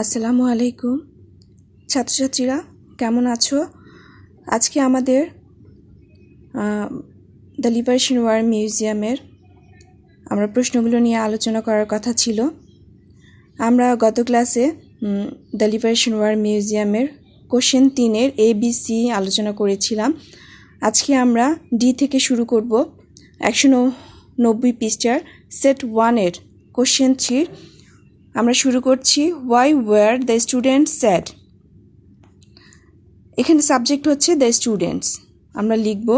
আসসালামু আলাইকুম ছাত্রছাত্রীরা, কেমন আছো? আজকে আমাদের দ্য লিবারেশন ওয়ার মিউজিয়ামের আমরা প্রশ্নগুলো নিয়ে আলোচনা করার কথা ছিল। আমরা গত ক্লাসে দ্য লিবারেশন ওয়ার মিউজিয়ামের কোশ্চেন 3-এর ABC আলোচনা করেছিলাম। আজকে আমরা ডি থেকে শুরু করব। 190 পৃষ্ঠার সেট 1-এর কোশ্চেন 3 আমরা শুরু করছি। Why were the students sad. এখানে সাবজেক্ট হচ্ছে দ্য স্টুডেন্টস। আমরা লিখব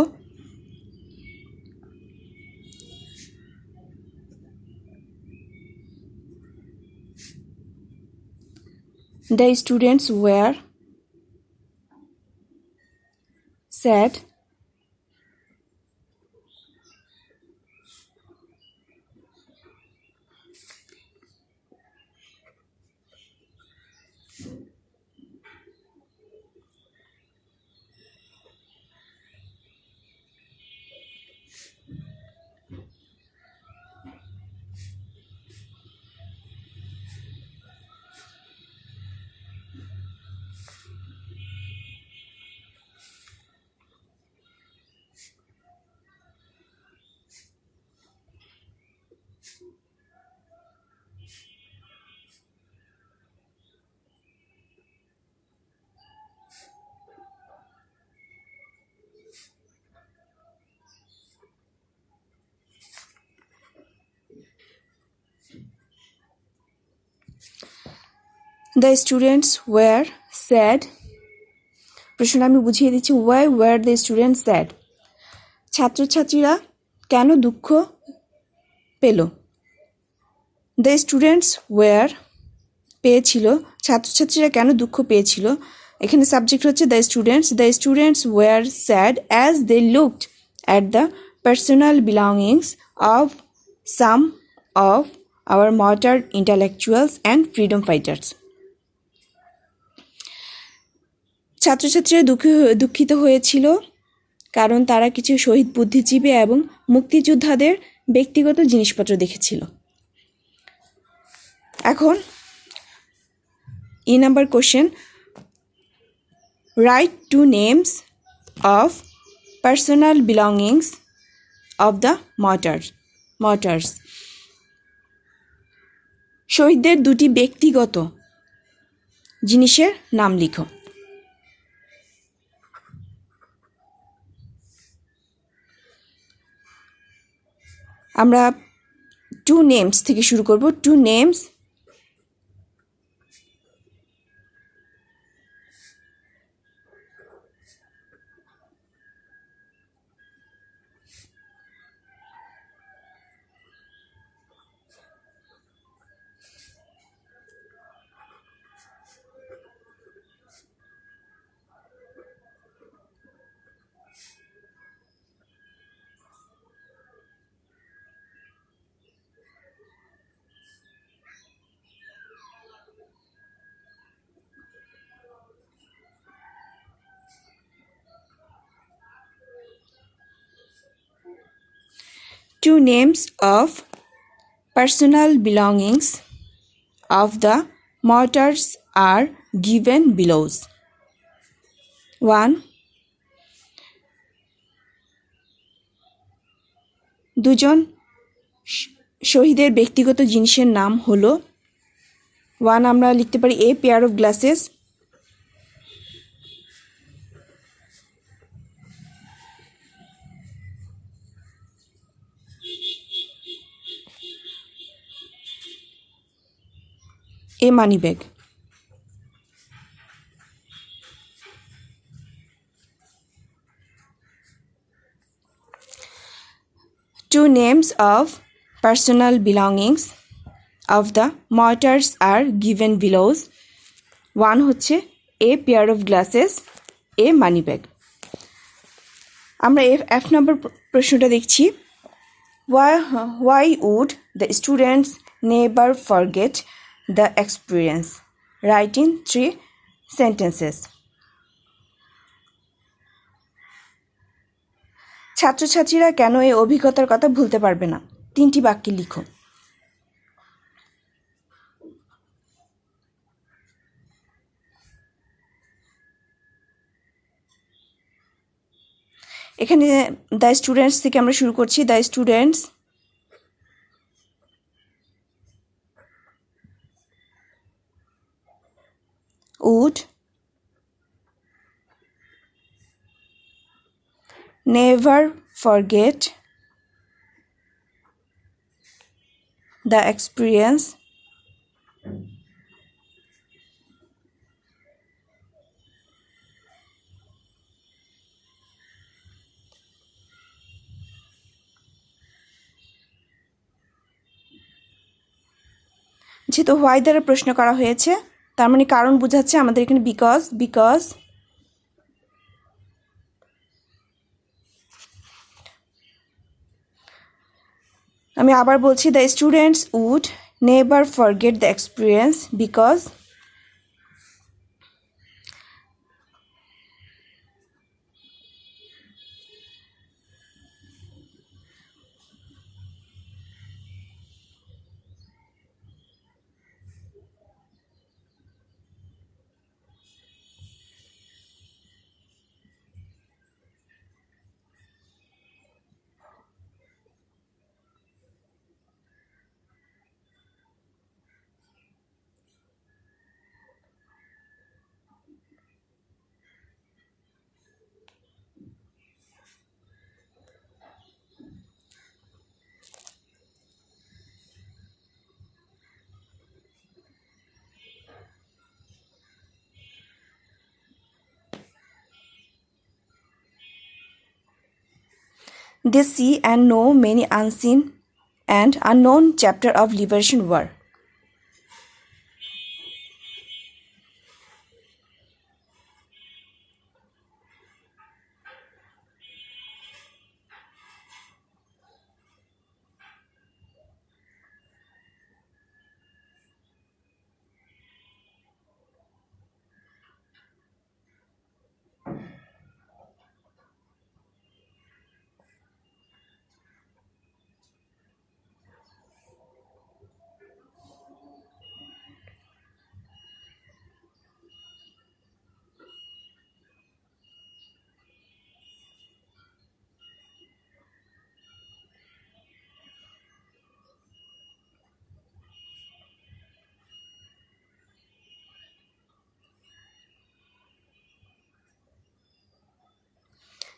the students were sad the students were sad. প্রশ্নটা আমি বুঝিয়ে দিচ্ছি। Why were the students sad. ছাত্রছাত্রীরা কেন দুঃখ পেল? দ্য স্টুডেন্টস ওয়ার পেয়েছিল, ছাত্রছাত্রীরা কেন দুঃখ পেয়েছিল। এখানে সাবজেক্ট হচ্ছে the students. The students were sad as they looked at the personal belongings of some of our martyred intellectuals and freedom fighters. ছাত্রছাত্রীরা দুঃখিত হয়েছিল কারণ তারা কিছু শহীদ বুদ্ধিজীবী এবং মুক্তিযোদ্ধাদের ব্যক্তিগত জিনিসপত্র দেখেছিল। এখন number question, write two names of personal belongings of the martyrs. শহীদদের দুটি ব্যক্তিগত জিনিসের নাম লিখো। আমরা টু নেমস থেকে শুরু করব। Two names Two names of personal belongings of the martyrs are given below. 1. দুজন শহীদের ব্যক্তিগত জিনিসের নাম হলো। 1 আমরা লিখতে পারি a pair of glasses. A money bag. 2 names of personal belongings of the martyrs are given below. 1 হচ্ছে a pair of glasses, a money bag. আমরা F নম্বর প্রশ্নটা দেখছি। Why would the students never forget the experience? Write in 3 sentences. ছাত্রছাত্রীরা কেন এই অভিজ্ঞতার কথা ভুলতে পারবে না? 3টি বাক্যে লিখো। এখানে দ্য স্টুডেন্টস থেকে আমরা শুরু করছি। The students would never forget the experience যেহেতু হোয়াই দ্বারা প্রশ্ন করা হয়েছে তার মানে কারণ বোঝাচ্ছে আমাদের এখানে বিকজ আমি আবার বলছি the students would never forget the experience because they see and know many unseen and unknown chapter of liberation war.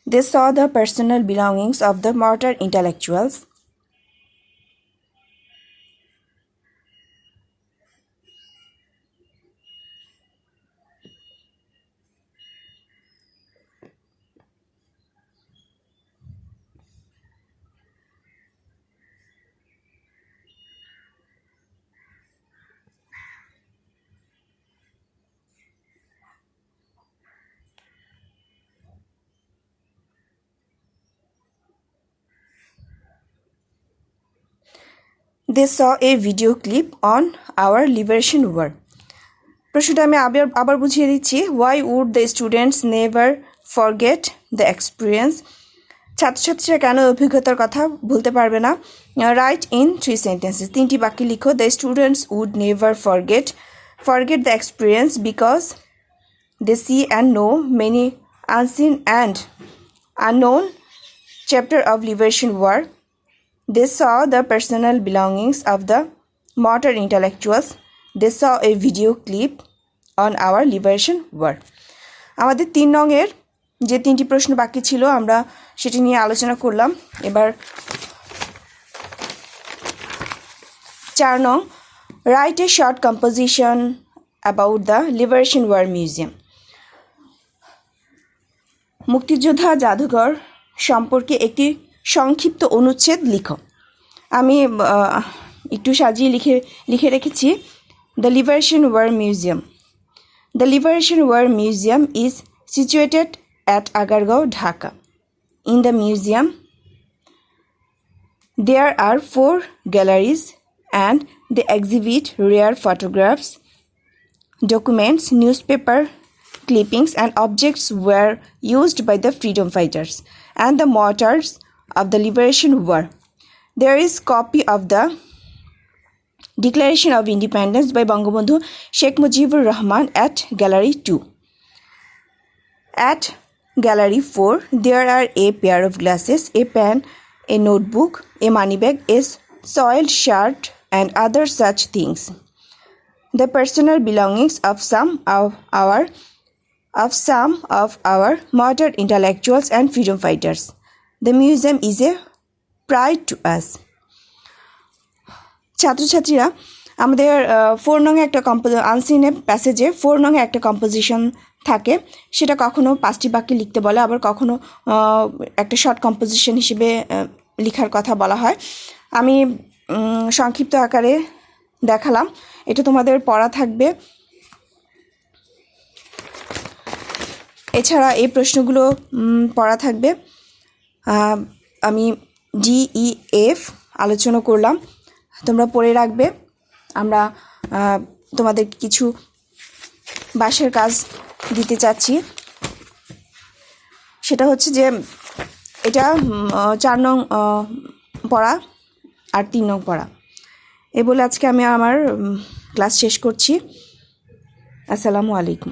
They saw the personal belongings of the martyred intellectuals. They saw a video clip on our liberation war. প্রশ্নটা আমি আবার বুঝিয়ে দিচ্ছি। Why would the students never forget the experience? ছাত্রছাত্রীরা কেন অভিজ্ঞতার কথা ভুলতে পারবে না? Write in 3 sentences. 3টি বাক্যে লিখো। The students would never forget the experience because they see and know many unseen and unknown chapter of liberation war. They saw the personal belongings of the martyred intellectuals. They saw a video clip on our liberation war. আমাদের 3 নংয়ের যে 3টি প্রশ্ন বাকি ছিল আমরা সেটি নিয়ে আলোচনা করলাম। এবার 4 নং, write a short composition about the Liberation War Museum. মুক্তিযোদ্ধা জাদুঘর সম্পর্কে একটি সংক্ষিপ্ত অনুচ্ছেদ লিখো। আমি একটু সাজিয়ে লিখে রেখেছি the liberation war museum. The liberation war museum is situated at Agargaon, Dhaka. In the museum, there are 4 galleries and they exhibit rare photographs, documents, newspaper clippings and objects were used by the freedom fighters and the martyrs of the Liberation War. There is copy of the Declaration of Independence by Bangabandhu Sheikh Mujibur Rahman at Gallery 2. At Gallery 4. There are a pair of glasses, a pen, a notebook, a money bag, a soiled shirt, and other such things. The personal belongings of some of our modern intellectuals and freedom fighters. The museum is a pride to us. ছাত্রছাত্রীরা আমাদের 4 নং একটা আনসিনে প্যাসেজে 4 নং একটা composition থাকে, সেটা কখনো 5টি বাক্যে লিখতে বলে, আবার কখনো একটা শর্ট কম্পোজিশন হিসেবে লেখার কথা বলা হয়। আমি সংক্ষিপ্ত আকারে দেখালাম, এটা তোমাদের পড়া থাকবে। এছাড়া এই প্রশ্নগুলো পড়া থাকবে। আমি DEF আলোচনা করলাম, তোমরা পড়ে রাখবে। আমরা তোমাদের কিছু বাসার কাজ দিতে চাচ্ছি, সেটা হচ্ছে যে এটা 4 নং পড়া আর 3 নং পড়া। এ বলে আজকে আমি আমার ক্লাস শেষ করছি। আসসালামু আলাইকুম।